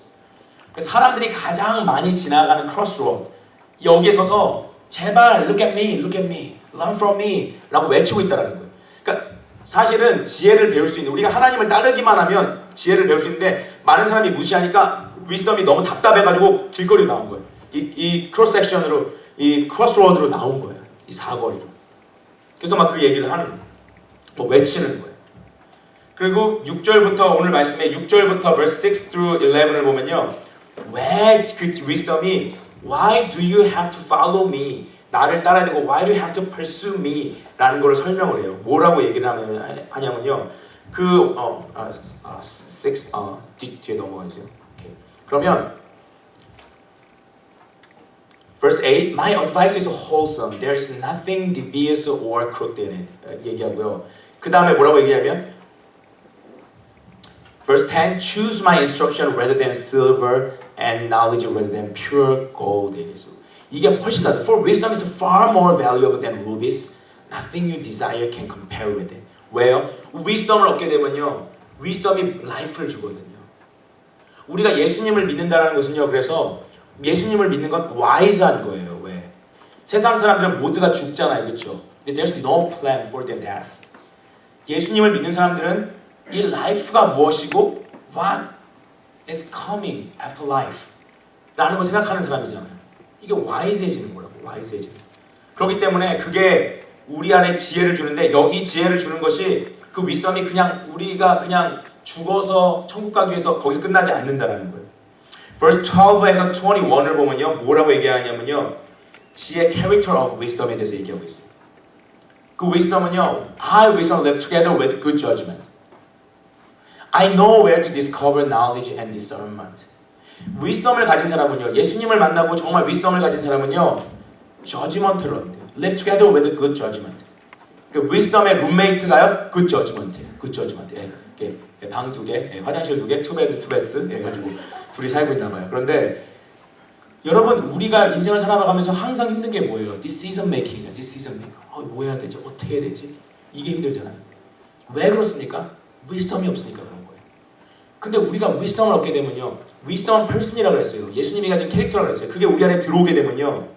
Speaker 1: 사람들이 가장 많이 지나가는 crossroad. 여기에 서서 제발 look at me, look at me, learn from me 라고 외치고 있다는 거예요. 그러니까 사실은 지혜를 배울 수 있는 우리가 하나님을 따르기만 하면 지혜를 배울 수 있는데 많은 사람이 무시하니까 위스덤이 너무 답답해가지고 길거리로 나온 거예요. 이 크로스 섹션으로 이 크로스로드로 나온 거예요. 이 사거리로. 그래서 막 그 얘기를 하는 거예요. 뭐 외치는 거예요. 그리고 6절부터 오늘 말씀에 6절부터 verse 6 through 11을 보면요. 왜 그 위스덤이 Why do you have to follow me? 나를 따라야 되고 Why do you have to pursue me? 라는 걸 설명을 해요. 뭐라고 얘기를 하냐면요. 그 6 뒤에 넘어가주세요. Okay. 그러면 Verse 8, My advice is wholesome. There is nothing devious or crooked in it. 얘기하고요. 그 다음에 뭐라고 얘기하면 Verse 10, Choose my instruction rather than silver and knowledge rather than pure gold. 이게 훨씬 낫다. For wisdom is far more valuable than rubies. Nothing you desire can compare with it. 왜요? wisdom을 얻게 되면요. wisdom이 life를 주거든요. 우리가 예수님을 믿는다는 것은요. 그래서 예수님을 믿는 건 wise한 거예요. 왜? 세상 사람들은 모두가 죽잖아요. 그렇죠? But there's no plan for their death. 예수님을 믿는 사람들은 이 life가 무엇이고 what is coming after life 라는 걸 생각하는 사람이잖아요. 이게 wise해지는 거라고. wise해지는. 그렇기 때문에 그게 우리 안에 지혜를 주는데 이 지혜를 주는 것이 그 wisdom이 그냥 우리가 그냥 죽어서 천국 가기 위해서 거기서 끝나지 않는다라는 거예요. Verse 12에서 21을 보면요. 뭐라고 얘기하냐면요. 지혜 character of wisdom에 대해서 얘기하고 있어요. 그 wisdom은요. I wisdom live together with good judgment. I know where to discover knowledge and discernment. wisdom을 가진 사람은요. 예수님을 만나고 정말 wisdom을 가진 사람은요. judgment를 얻는데요. Live together with good judgment. 그 wisdom의 roommate가요. good judgment이에요. good judgment. 방 2개, 화장실 2개, 투베드, 투베스 해가지고 둘이 살고 있나 봐요. 그런데 여러분 우리가 인생을 살아가면서 항상 힘든 게 뭐예요? decision making이죠. decision making. 뭐 해야 되지? 어떻게 해야 되지? 이게 힘들잖아요. 왜 그렇습니까? wisdom이 없으니까 그런 거예요. 근데 우리가 wisdom을 얻게 되면요. wisdom은 person이라고 그랬어요. 예수님이 가진 캐릭터라고 그랬어요. 그게 우리 안에 들어오게 되면요.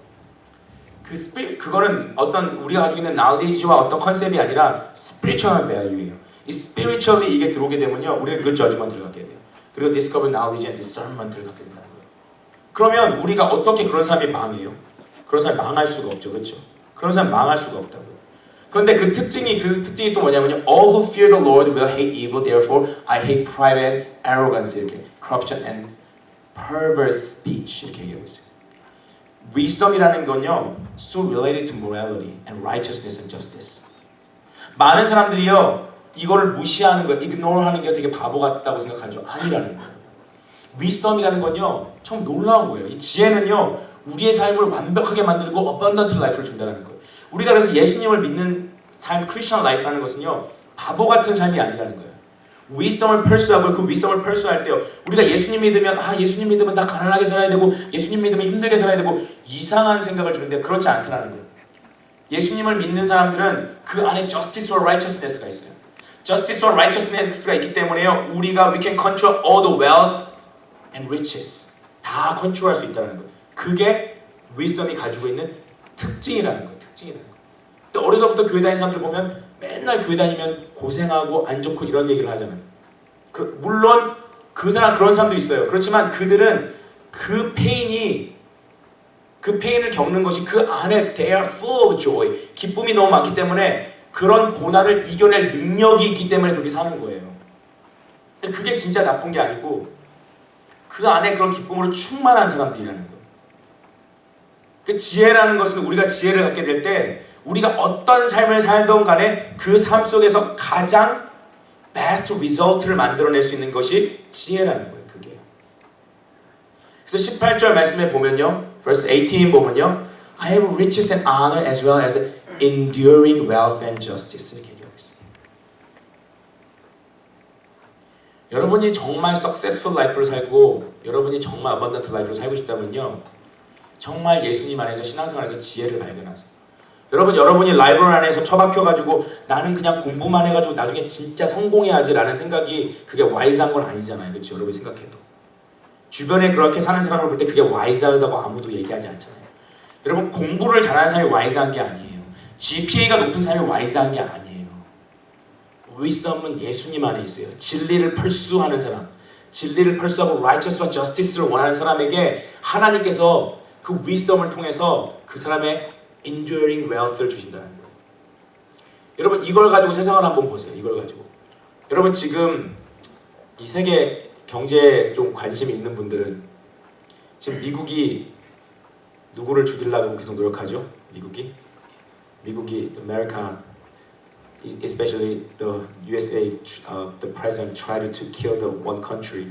Speaker 1: 그거는 어떤 우리가 가지고 있는 knowledge와 어떤 컨셉이 아니라 spiritual value예요. 이 spiritually 이게 들어오게 되면요. 우리는 그 judgment를 갖게 돼요. 그리고 discover knowledge and discernment를 갖게 된다는 거예요. 그러면 우리가 어떻게 그런 사람이 망해요? 그런 사람이 망할 수가 없죠. 그렇죠? 그런 사람이 망할 수가 없다고요. 그런데 그 특징이 또 뭐냐면요. All who fear the Lord will hate evil. Therefore, I hate pride and arrogance. 이렇게 corruption and perverse speech 이렇게 얘기하고 있어요. Wisdom이라는 건요. So related to morality and righteousness and justice. 많은 사람들이요. 이거를 무시하는 거예요. ignore하는 게 되게 바보 같다고 생각하죠. 아니라는 거예요. Wisdom이라는 건요. 참 놀라운 거예요. 이 지혜는요. 우리의 삶을 완벽하게 만들고 abundant life를 준다는 거예요. 우리가 그래서 예수님을 믿는 삶, 크리스천 라이프라는 것은요. 바보 같은 삶이 아니라는 거예요. wisdom을 pursue하고 그 wisdom을 pursue할 때요. 우리가 예수님 믿으면 예수님 믿으면 나 가난하게 살아야 되고 예수님 믿으면 힘들게 살아야 되고 이상한 생각을 주는데 그렇지 않다는 거예요. 예수님을 믿는 사람들은 그 안에 justice와 righteousness가 있어요. Justice와 righteousness가 있기 때문에요. 우리가 we can control all the wealth and riches. 다 컨트롤할 수 있다는 거예요. 그게 wisdom이 가지고 있는 특징이라는 거예요. 특징이라는 거예요. 근데 어려서부터 교회 다니는 사람들 보면 맨날 교회 다니면 고생하고 안 좋고 이런 얘기를 하잖아요. 물론 그 사람 그런 사람도 있어요. 그렇지만 그들은 그 페인을 겪는 것이 그 안에 they are full of joy. 기쁨이 너무 많기 때문에 그런 고난을 이겨낼 능력이 있기 때문에 그렇게 사는 거예요. 근데 그게 진짜 나쁜 게 아니고 그 안에 그런 기쁨으로 충만한 사람들이라는 거예요. 그 지혜라는 것은 우리가 지혜를 갖게 될 때 우리가 어떤 삶을 살던 간에 그 삶 속에서 가장 best result를 만들어낼 수 있는 것이 지혜라는 거예요. 그게. 그래서 18절 말씀에 보면요. verse 18 보면요. I have riches and honor as well as enduring wealth and justice 이렇게 얘기하고 있어요. 여러분이 정말 successful life를 살고 여러분이 정말 abundant life를 살고 싶다면요. 정말 예수님 안에서 신앙생활에서 지혜를 발견하세요. 여러분이 라이브러리 안에서 처박혀가지고 나는 그냥 공부만 해가지고 나중에 진짜 성공해야지 라는 생각이 그게 와이즈한 건 아니잖아요. 그렇죠? 여러분이 생각해도. 주변에 그렇게 사는 사람을 볼 때 그게 와이즈하다고 아무도 얘기하지 않잖아요. 여러분 공부를 잘하는 사람이 와이즈한 게 아니에요. GPA가 높은 사람이 와이즈한 게 아니에요. wisdom은 예수님 안에 있어요. 진리를 펄수하는 사람, 진리를 펄수하고 righteous와 justice를 원하는 사람에게 하나님께서 그 wisdom을 통해서 그 사람의 enduring wealth를 주신다는 거예요. 여러분 이걸 가지고 세상을 한번 보세요. 이걸 가지고 여러분 지금 이 세계 경제에 좀 관심이 있는 분들은 지금 미국이 누구를 죽이려고 계속 노력하죠? 미국이 America, especially the USA, the president tried to kill the one country.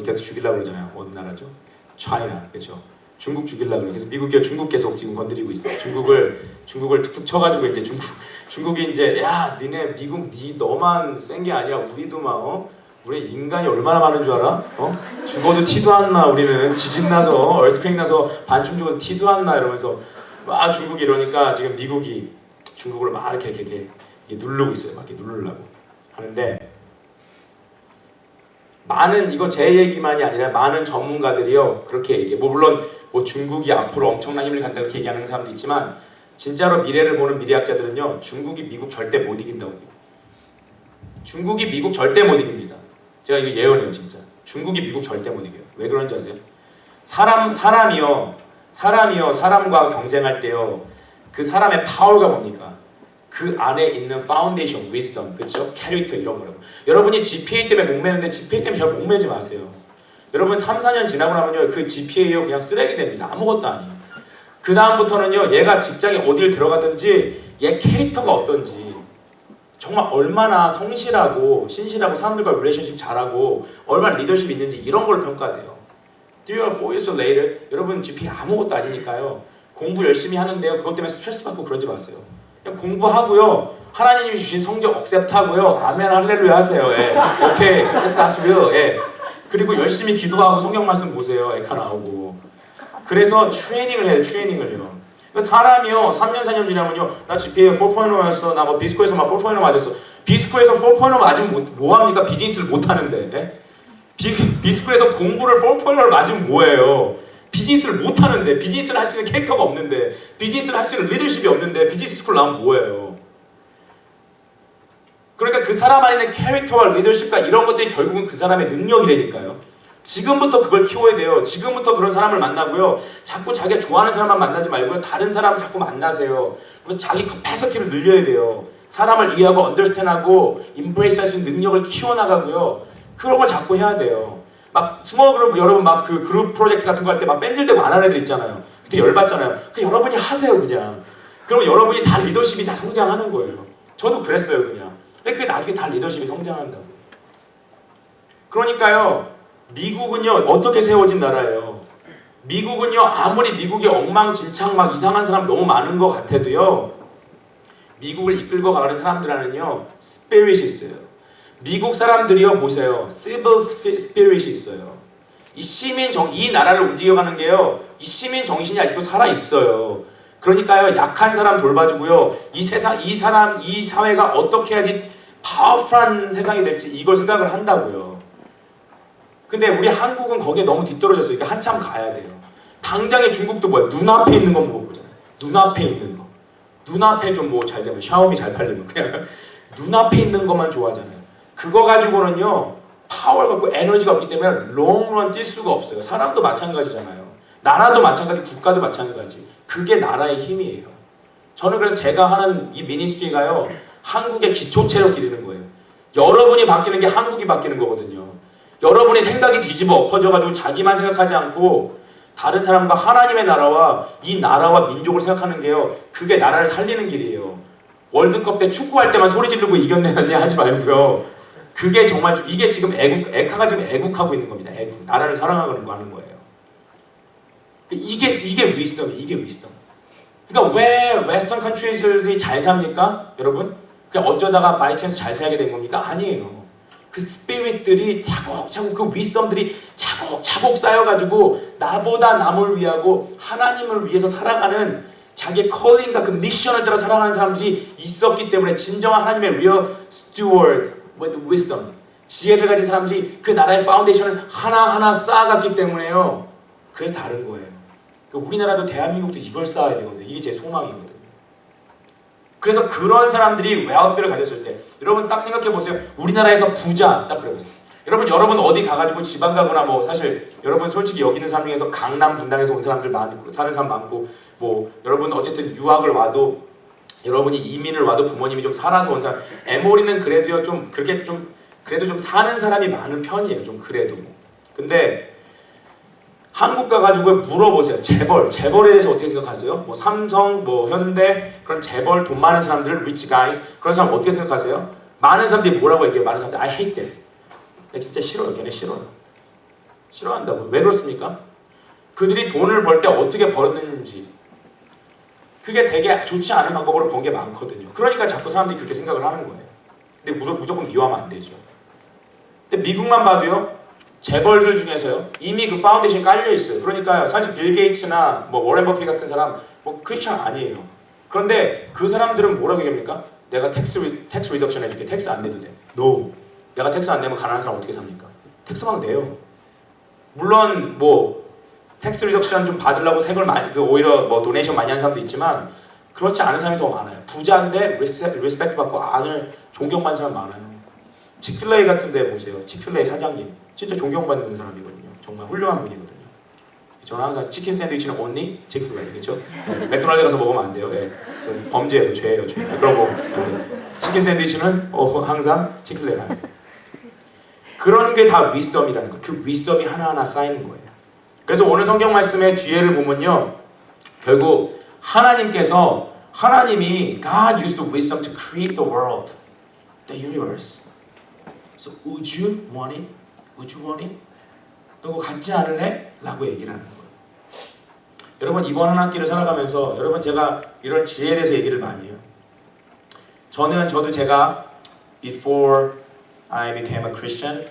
Speaker 1: 계속 죽이려고 그러잖아요. 어느 나라죠? China, 그렇죠? 중국 죽이려고 그래요. 그래서 미국이 중국 계속 지금 건드리고 있어요. 중국을 툭툭 쳐가지고 이제 중국이 이제 야 니네 미국 너만 센 게 아니야. 우리도 막 우리 인간이 얼마나 많은 줄 알아? 죽어도 티도 안 나. 우리는 지진 나서 earthquake 나서 반쯤 죽어도 티도 안 나 이러면서 막 중국이 이러니까 지금 미국이 중국을 막 이렇게 누르고 있어요. 막 이렇게 누르려고 하는데 이거 제 얘기만이 아니라 많은 전문가들이요 그렇게 얘기해. 물론 중국이 앞으로 엄청난 힘을 갖다 그렇게 얘기하는 사람도 있지만 진짜로 미래를 보는 미래학자들은요 중국이 미국 절대 못 이긴다고 해요. 중국이 미국 절대 못 이깁니다. 제가 이거 예언해요 진짜. 중국이 미국 절대 못 이겨요. 왜 그런지 아세요? 사람이요 사람과 경쟁할 때요 그 사람의 파워가 뭡니까? 그 안에 있는 파운데이션, wisdom, 그렇죠? 캐릭터 이런 거라고. 여러분이 GPA 때문에 목매는데 GPA 때문에 잘 목매지 마세요. 여러분 3, 4년 지나고 나면요 그 GPA요 그냥 쓰레기 됩니다. 아무것도 아니에요. 그 다음부터는요 얘가 직장에 어딜 들어가든지 얘 캐릭터가 어떤지 정말 얼마나 성실하고 신실하고 사람들과 릴레이션십 잘하고 얼마나 리더십 있는지 이런 걸 평가돼요. 3 or 4 years later 여러분 GPA 아무것도 아니니까요 공부 열심히 하는데요 그것 때문에 스트레스 받고 그러지 마세요. 그냥 공부하고요 하나님이 주신 성적 억셉트하고요 아멘 할렐루야 하세요. 예. 오케이 that's real. 예. 그리고 열심히 기도하고 성경 말씀 보세요. 에카 나오고. 그래서 트레이닝을 해요. 트레이닝을요. 사람이요 3년 4년 지나면요 나 GPA 4.0였어. 나 비스코에서 막 4.0 맞았어. 비스코에서 4.0 맞으면 뭐합니까? 비즈니스를 못하는데. 예? 비스코에서 공부를 4.0를 맞으면 뭐예요? 비즈니스를 못하는데 비즈니스를 할 수 있는 캐릭터가 없는데 비즈니스를 할 수 있는 리더십이 없는데 비즈니스 스쿨 나오면 뭐예요? 그러니까 그 사람 안에 있는 캐릭터와 리더십과 이런 것들이 결국은 그 사람의 능력이라니까요. 지금부터 그걸 키워야 돼요. 지금부터 그런 사람을 만나고요. 자꾸 자기가 좋아하는 사람만 만나지 말고요. 다른 사람 자꾸 만나세요. 그래서 자기 캐패시티를 늘려야 돼요. 사람을 이해하고 언더스탠하고 임브레이스 할 수 있는 능력을 키워나가고요. 그런 걸 자꾸 해야 돼요. 막 스몰 그룹 여러분 막 그 그룹 프로젝트 같은 거 할 때 막 뺀질대고 안 하는 애들 있잖아요. 그때 열받잖아요. 그 여러분이 하세요 그냥. 그럼 여러분이 다 리더십이 다 성장하는 거예요. 저도 그랬어요 그냥. 근데 그게 나중에 다 리더십이 성장한다고. 그러니까요. 미국은요 어떻게 세워진 나라예요. 미국은요 아무리 미국이 엉망진창 막 이상한 사람 너무 많은 것 같아도요 미국을 이끌고 가는 사람들한테는요 스피릿이 있어요. 미국 사람들이요 보세요 civil spirit이 있어요. 이 나라를 움직여가는 게요 이 시민 정신이 아직도 살아 있어요. 그러니까요 약한 사람 돌봐주고요 이 사회가 어떻게 해야지 파워풀한 세상이 될지 이걸 생각을 한다고요. 근데 우리 한국은 거기에 너무 뒤떨어졌어요. 그러니까 한참 가야 돼요. 당장에 중국도 뭐야? 눈앞에 있는 건 보잖아요. 눈앞에 있는 거. 눈앞에 좀 뭐 잘 되면 샤오미 잘 팔리면 그냥 눈앞에 있는 것만 좋아하잖아요. 그거 가지고는요. 파워가 없고 에너지가 없기 때문에 롱런 뛸 수가 없어요. 사람도 마찬가지잖아요. 나라도 마찬가지, 국가도 마찬가지. 그게 나라의 힘이에요. 저는 그래서 제가 하는 이 미니스트리가요. 한국의 기초체로 기르는 거예요. 여러분이 바뀌는 게 한국이 바뀌는 거거든요. 여러분의 생각이 뒤집어 엎어져가지고 자기만 생각하지 않고 다른 사람과 하나님의 나라와 이 나라와 민족을 생각하는 게요. 그게 나라를 살리는 길이에요. 월드컵 때 축구할 때만 소리 지르고 이겼네 하지 말고요. 그게 정말 이게 지금 에카가 지금 애국하고 있는 겁니다. 애국. 나라를 사랑하는 거 하는 거예요. 이게 위스덤이에요. 이게 위스덤. 그러니까 왜 웨스턴 컨트리들이 잘 삽니까? 여러분? 그냥 어쩌다가 바이 찬스 잘 살게 된 겁니까? 아니에요. 그 스피릿들이 차곡차곡 그 위썸들이 차곡차곡 쌓여가지고 나보다 남을 위하고 하나님을 위해서 살아가는 자기의 컬링과 그 미션을 따라 살아가는 사람들이 있었기 때문에 진정한 하나님의 real steward with wisdom 지혜를 가진 사람들이 그 나라의 파운데이션을 하나하나 쌓아갔기 때문에요. 그래서 다른 거예요. 그러니까 우리나라도 대한민국도 이걸 쌓아야 되거든요. 이게 제 소망이거든요. 그래서 그런 사람들이 웨alth를 가졌을 때 여러분 딱 생각해 보세요. 우리나라에서 부자 딱 그래 보세요. 여러분 어디 가가지고 지방 가거나 뭐 사실 여러분 솔직히 여기 있는 사람 중에서 강남 분당에서 온 사람들 많고 사는 사람 많고 뭐 여러분 어쨌든 유학을 와도 여러분이 이민을 와도 부모님이 좀 살아서 온 사람 에모리는 그래도요 좀 그렇게 좀 그래도 좀 사는 사람이 많은 편이에요. 좀 그래도 근데 한국 가가지고 물어보세요. 재벌에 대해서 어떻게 생각하세요? 뭐 삼성, 뭐 현대 그런 재벌 돈 많은 사람들, rich guys 그런 사람 어떻게 생각하세요? 많은 사람들이 뭐라고 얘기해요? 많은 사람들 I hate them. 나 진짜 싫어요. 걔네 싫어요. 싫어한다고. 왜 그렇습니까? 그들이 돈을 벌 때 어떻게 벌었는지 그게 되게 좋지 않은 방법으로 번 게 많거든요. 그러니까 자꾸 사람들이 그렇게 생각을 하는 거예요. 근데 무조건 미워하면 안 되죠. 근데 미국만 봐도요. 재벌들 중에서요 이미 그 파운데이션이 깔려 있어요. 그러니까요 사실 빌 게이츠나 뭐 워렌 버핏 같은 사람 뭐 크리스천 아니에요. 그런데 그 사람들은 뭐라고 얘기합니까? 내가 텍스 리덕션 해줄게. 텍스 안 내도 돼. No. 내가 텍스 안 내면 가난한 사람 어떻게 삽니까? 텍스 막 내요. 물론 뭐 텍스 리덕션 좀 받으려고 세금을 많이 오히려 뭐 도네이션 많이 하는 사람도 있지만 그렇지 않은 사람이 더 많아요. 부자인데 리스펙트 받고 안을 존경받는 사람 많아요. 치크필레이 같은 데 보세요. 치크필레이 사장님 진짜 존경받는 사람이거든요. 정말 훌륭한 분이거든요. 저는 항상 치킨 샌드위치는 only 치크필레이 그렇죠? 맥도날드 가서 먹으면 안 돼요. 예. 그래서 범죄예요. 죄예요. 죄. 그런 거 치킨 샌드위치는 항상 치크필레이 가요. 그런 게 다 위스덤이라는 거예요. 그 위스덤이 하나하나 쌓이는 거예요. 그래서 오늘 성경 말씀의 뒤에를 보면요. 결국 하나님이 God used the wisdom to create the world, the universe. So would you want it? Would you want it? 너 갖지 않을래? 라고 얘기를 하는 거예요. 여러분 이번 한 학기를 살아가면서 여러분 제가 이런 지혜에 대해서 얘기를 많이 해요. 저도 제가 before I became a Christian,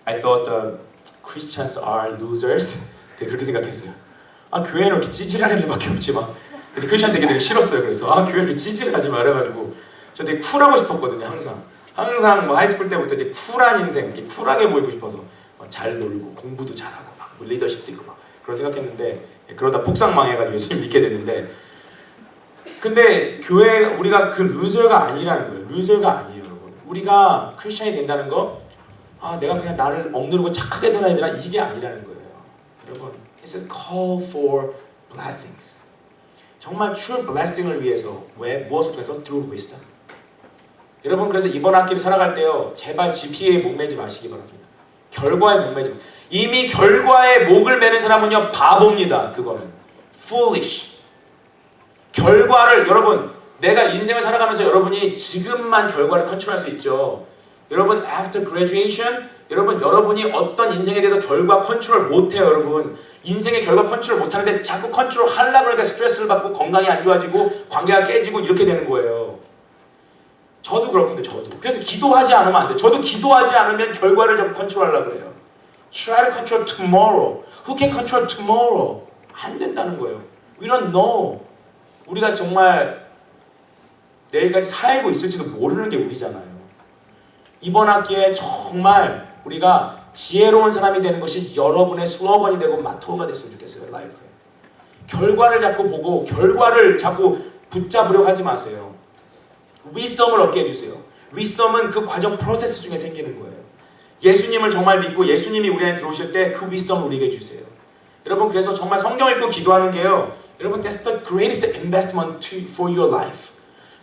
Speaker 1: I thought the Christians are losers. 되게 그렇게 생각했어요. 아 교회는 이렇게 찌질한 애들밖에 없지만 근데 크리스천 되게 싫었어요. 그래서 교회 이렇게 찌질하지 말아가지고 저 되게 쿨하고 싶었거든요. 항상 뭐 하이스쿨 때부터 이제 쿨한 인생, 이렇게 쿨하게 보이고 싶어서 잘 놀고 공부도 잘하고 막 리더십도 있고 막 그런 생각했는데 그러다 폭삭 망해가지고 예수님 믿게 됐는데 근데 교회 우리가 그 루저가 아니라는 거예요. 루저가 아니에요, 여러분. 우리가 크리스천이 된다는 거 내가 그냥 나를 억누르고 착하게 살아야 되나 이게 아니라는 거예요. 여러분, it says call for blessings. 정말 true blessing을 위해서 무엇을 통해서? Through wisdom. 여러분 그래서 이번 학기를 살아갈 때요 제발 GPA에 목매지 마시기 바랍니다. 결과에 목매지 마시고 이미 결과에 목을 매는 사람은요 바보입니다. 그거는 foolish. 결과를 여러분 내가 인생을 살아가면서 여러분이 지금만 결과를 컨트롤할 수 있죠. 여러분 after graduation 여러분이 어떤 인생에 대해서 결과 컨트롤 못해요. 여러분 인생의 결과 컨트롤 못하는데 자꾸 컨트롤 하려고 하니까 스트레스를 받고 건강이 안 좋아지고 관계가 깨지고 이렇게 되는 거예요. 저도 그렇거든요. 그래서 기도하지 않으면 안 돼요. 저도 기도하지 않으면 결과를 자꾸 컨트롤하려고 그래요. Try to control tomorrow. Who can control tomorrow? 안 된다는 거예요. We don't know. 우리가 정말 내일까지 살고 있을지도 모르는 게 우리잖아요. 이번 학기에 정말 우리가 지혜로운 사람이 되는 것이 여러분의 슬로건이 되고 마토가 됐으면 좋겠어요. 라이프에. 결과를 자꾸 보고 결과를 자꾸 붙잡으려고 하지 마세요. 위스덤을 얻게 해주세요. 위스덤은 그 과정 프로세스 중에 생기는 거예요. 예수님을 정말 믿고 예수님이 우리 안에 들어오실 때 그 위스덤을 우리에게 주세요. 여러분 그래서 정말 성경 읽고 기도하는 게요. 여러분 that's the greatest investment for your life.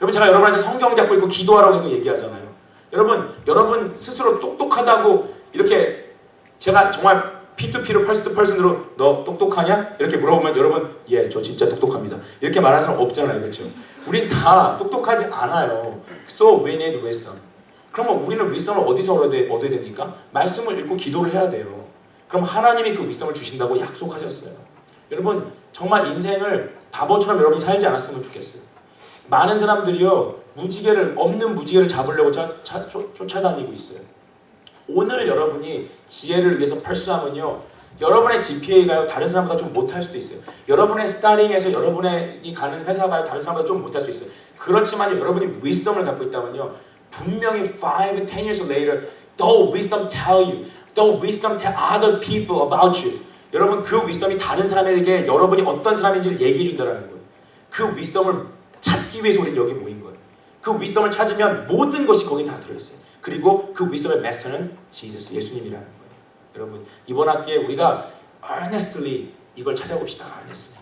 Speaker 1: 여러분 제가 여러분한테 성경 잡고 읽고 기도하라고 계속 얘기하잖아요. 여러분 스스로 똑똑하다고 이렇게 제가 정말 P2P로 퍼스트 퍼슨으로 너 똑똑하냐? 이렇게 물어보면 여러분 예, 저 진짜 똑똑합니다. 이렇게 말하는 사람 없잖아요. 그렇죠? 우린 다 똑똑하지 않아요. So we need wisdom. 그러면 우리는 wisdom을 어디서 얻어야 됩니까? 말씀을 읽고 기도를 해야 돼요. 그럼 하나님이 그 wisdom을 주신다고 약속하셨어요. 여러분 정말 인생을 바보처럼 여러분이 살지 않았으면 좋겠어요. 많은 사람들이요 없는 무지개를 잡으려고 쫓아다니고 있어요. 오늘 여러분이 지혜를 위해서 펄수하면요 여러분의 GPA가요 다른 사람보다 좀 못할 수도 있어요. 여러분의 스타링에서 여러분이 가는 회사가요 다른 사람보다 좀 못할 수 있어요. 그렇지만 여러분이 wisdom을 갖고 있다면요 분명히 5, 10 years later the wisdom tell you, the wisdom tell other people about you. 여러분 그 wisdom이 다른 사람에게 여러분이 어떤 사람인지를 얘기해 준다는 거예요. 그 wisdom을 찾기 위해서 우리는 여기 모인 거예요. 그 wisdom을 찾으면 모든 것이 거기 다 들어있어요. 그리고 그 wisdom의 마스터는 Jesus, 예수님이라는 거예요. 여러분 이번 학기에 우리가 earnestly 이걸 찾아봅시다. earnestly.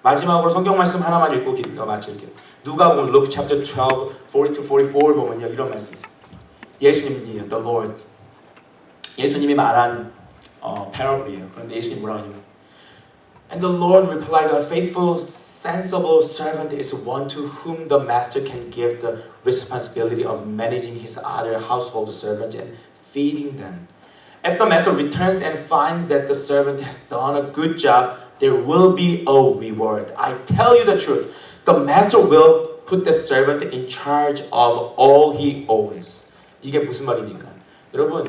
Speaker 1: 마지막으로 성경 말씀 하나만 읽고 마칠게요. 누가복음 Luke chapter 12, 40-44 보면요 이런 말씀이 있어요. 예수님이 the Lord 예수님이 말한 parables 그런데 예수님이 뭐라고 하냐면 And the Lord replied, a faithful sensible servant is one to whom the master can give the responsibility of managing his other household servants and feeding them. If the master returns and finds that the servant has done a good job, there will be a reward. I tell you the truth, the master will put the servant in charge of all he owns. 이게 무슨 말입니까? 여러분,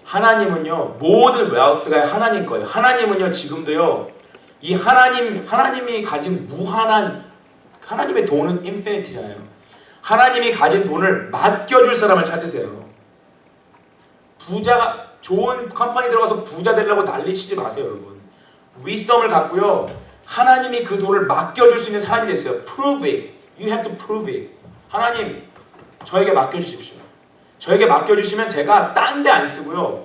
Speaker 1: 하나님은요, 모든 웨alth가 하나님 거예요. 하나님은요, 지금도요, 이 하나님이 가진 무한한 하나님의 돈은 인피니티잖아요. 하나님이 가진 돈을 맡겨줄 사람을 찾으세요. 부자가 좋은 컴퍼니 들어가서 부자 되려고 난리치지 마세요, 여러분. 위스덤을 갖고요. 하나님이 그 돈을 맡겨줄 수 있는 사람이 됐어요. Prove it. You have to prove it. 하나님, 저에게 맡겨주십시오. 저에게 맡겨주시면 제가 딴 데 안 쓰고요.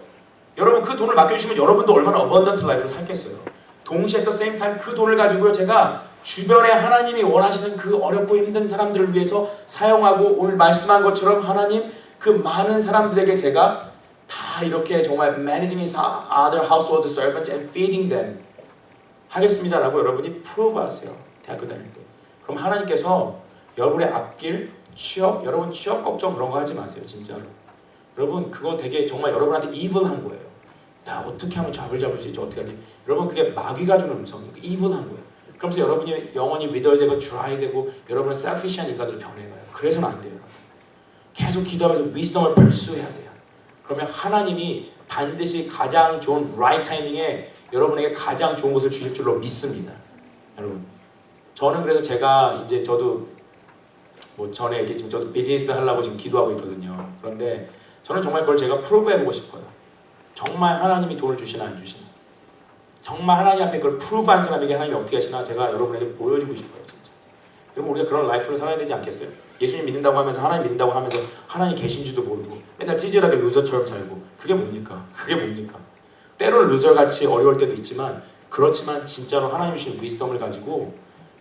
Speaker 1: 여러분 그 돈을 맡겨주시면 여러분도 얼마나 abundant life를 살겠어요. 동시에 at the same time 그 돈을 가지고요 제가 주변에 하나님이 원하시는 그 어렵고 힘든 사람들을 위해서 사용하고 오늘 말씀한 것처럼 하나님 그 많은 사람들에게 제가 다 이렇게 정말 managing his other household servants and feeding them 하겠습니다라고 여러분이 prove 하세요. 대학교 다닐 때. 그럼 하나님께서 여러분의 앞길, 취업, 여러분 취업 걱정 그런 거 하지 마세요. 진짜로. 여러분 그거 되게 정말 여러분한테 evil한 거예요. 나 어떻게 하면 잡을 수 있지? 어떻게 하지? 여러분 그게 마귀가 주는 음성이에요. evil한 거예요. 그러면서 여러분이 영혼이 wither되고 dry되고 여러분은 selfish한 인간으로 변해가요. 그래서는 안 돼요. 계속 기도하면서 wisdom을 pursue해야 돼요. 그러면 하나님이 반드시 가장 좋은 right 타이밍에 여러분에게 가장 좋은 것을 주실 줄로 믿습니다. 여러분 저는 그래서 제가 이제 저도 뭐 전에 얘기했지만 저도 비즈니스 하려고 지금 기도하고 있거든요. 그런데 저는 정말 그걸 제가 프로브 해보고 싶어요. 정말 하나님이 돈을 주시나 안 주시나 정말 하나님 앞에 그걸 프루브한 사람에게 하나님이 어떻게 하시나 제가 여러분에게 보여주고 싶어요. 진짜. 그럼 우리가 그런 라이프를 살아야 되지 않겠어요? 예수님 믿는다고 하면서 하나님 믿는다고 하면서 하나님 계신지도 모르고 맨날 찌질하게 루저처럼 살고 그게 뭡니까? 그게 뭡니까? 때로는 루저같이 어려울 때도 있지만 그렇지만 진짜로 하나님 주신 위스덤을 가지고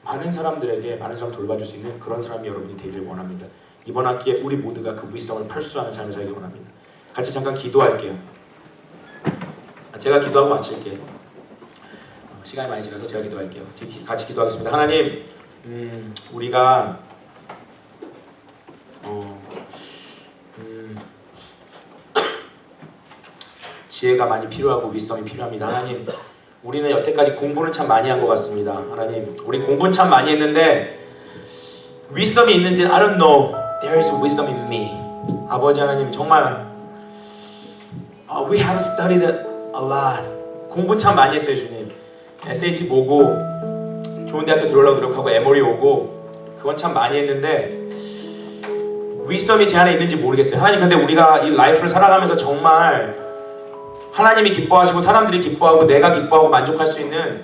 Speaker 1: 많은 사람들에게 많은 사람을 돌봐줄 수 있는 그런 사람이 여러분이 되기를 원합니다. 이번 학기에 우리 모두가 그 위스덤을 펄수하는 삶을 살기 원합니다. 같이 잠깐 기도할게요. 제가 기도하고 마칠게요. 시간이 많이 지나서 제가 기도할게요. 같이 기도하겠습니다. 하나님, 우리가 지혜가 많이 필요하고 위스덤이 필요합니다. 하나님, 우리는 여태까지 공부는 참 많이 한 것 같습니다. 하나님, 우리 공부는 참 많이 했는데 위스덤이 있는지는 I don't know. There is wisdom in me. 아버지 하나님, 정말 we have studied a lot. 공부는 참 많이 했어요, 주님. SAT 보고 좋은 대학교 들어오려고 노력하고 emory 오고 그건 참 많이 했는데 위스덤이 제 안에 있는지 모르겠어요. 하나님, 근데 우리가 이 라이프를 살아가면서 정말 하나님이 기뻐하시고 사람들이 기뻐하고 내가 기뻐하고 만족할 수 있는,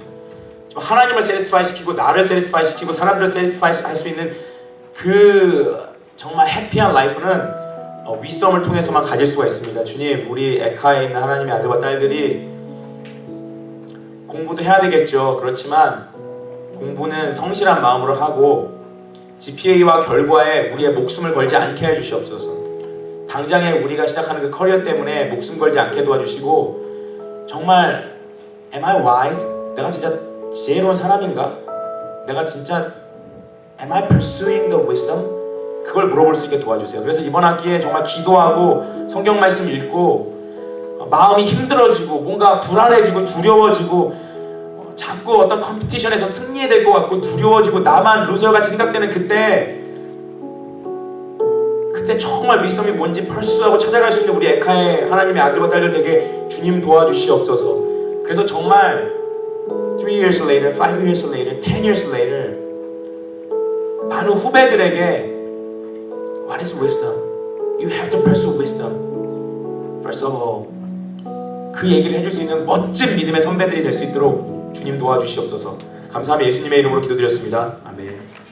Speaker 1: 하나님을 세티스파이 시키고 나를 세티스파이 시키고 사람들을 세티스파이 할 수 있는 그 정말 해피한 라이프는 위스덤을 통해서만 가질 수가 있습니다. 주님, 우리 에카에 있는 하나님의 아들과 딸들이 공부도 해야 되겠죠. 그렇지만 공부는 성실한 마음으로 하고 GPA와 결과에 우리의 목숨을 걸지 않게 해주시옵소서. 당장에 우리가 시작하는 그 커리어 때문에 목숨 걸지 않게 도와주시고, 정말 Am I wise? 내가 진짜 지혜로운 사람인가? 내가 진짜 Am I pursuing the wisdom? 그걸 물어볼 수 있게 도와주세요. 그래서 이번 학기에 정말 기도하고 성경 말씀 읽고 마음이 힘들어지고 뭔가 불안해지고 두려워지고 자꾸 어떤 컴피티션에서 승리해야 될 것 같고 두려워지고 나만 루저같이 생각되는 그때 정말 위스덤이 뭔지 펄스하고 찾아갈 수 있는 우리 에카의 하나님의 아들과 딸들 되게 주님 도와주시옵소서. 그래서 정말 3 years later, 5 years later, 10 years later 많은 후배들에게 What is wisdom? You have to pursue wisdom. First of all, 그 얘기를 해줄 수 있는 멋진 믿음의 선배들이 될 수 있도록 주님 도와주시옵소서. 감사하며 예수님의 이름으로 기도드렸습니다. 아멘.